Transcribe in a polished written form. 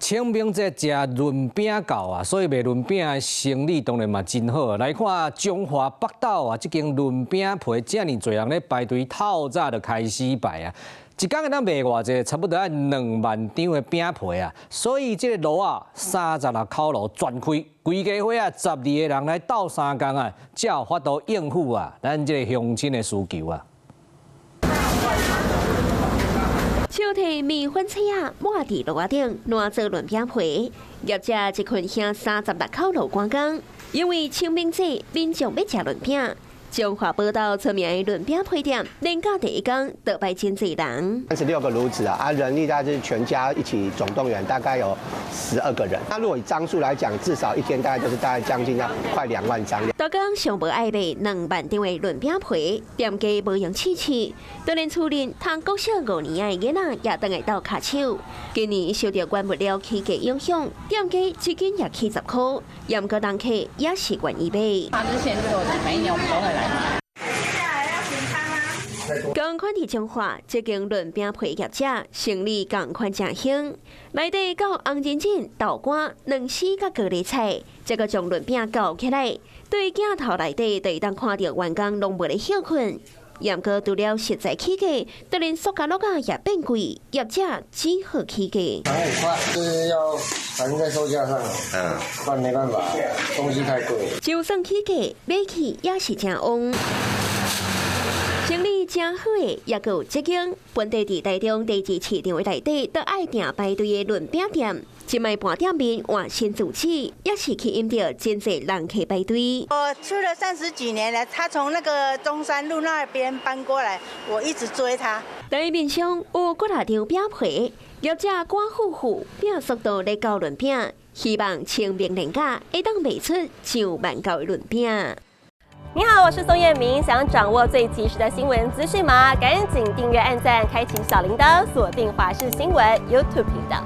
清明節食潤餅到啊，所以賣潤餅的生意當然嘛真好。來看中華北斗啊，這間潤餅皮這麼多人咧排隊，透早就開始賣啊。一天會當賣偌濟，差不多要2萬張的餅皮啊。所以這個爐啊，36口爐全開，規家伙啊12個人來鬥3工啊，才有法度應付啊咱這個鄉親的需求啊。手提米粉車啊，抹佇爐仔頂，拿做潤餅皮。業者一群兄36口爐趕工，因為清明節民眾要食潤餅。中華北斗出名的潤餅皮店，連假第一天就擺真濟人。36個爐子啊，人力大概是全家一起總動員，大概有12個人。那如果以張數來講，至少一天大概將近要快2萬張。大江上無愛賣2萬張的潤餅皮，店家無用試試，當然厝鄰通國小5年的囡仔也當來鬥卡手。今年受到原物料起價影響，店家一斤也起10塊，嚴格人客也是願意買。他是現做的，每一年我們都會來。同款佇中華，這間潤餅皮業者生意同款正興，內底有紅人參、豆乾、兩絲甲高麗菜，這個將潤餅搞起來，對鏡頭內底就會當看到員工攏無咧休困。嚴格除了實在起價，當然塑膠樂啊也變貴，業者只好起價。漲很快，就是要反映在售價上，不然沒辦法，東西太貴。就算起價，買起也是真旺。生意真好的，也有這間本地佇台中第2市場的內底，都愛訂排隊的潤餅店。今賣半店面換新主旨，也是吸引到真濟人客排隊。我吃了30幾年了，他從那個中山路那邊搬過來，我一直追他。台面上有幾大張餅皮，業者趕富富餅速度來搞潤餅，希望清明連假會當賣出上萬個潤餅。你好，我是宋燕明。想掌握最及時的新聞資訊嗎？趕緊訂閱、按讚、開啟小鈴鐺，鎖定華視新聞 YouTube 頻道。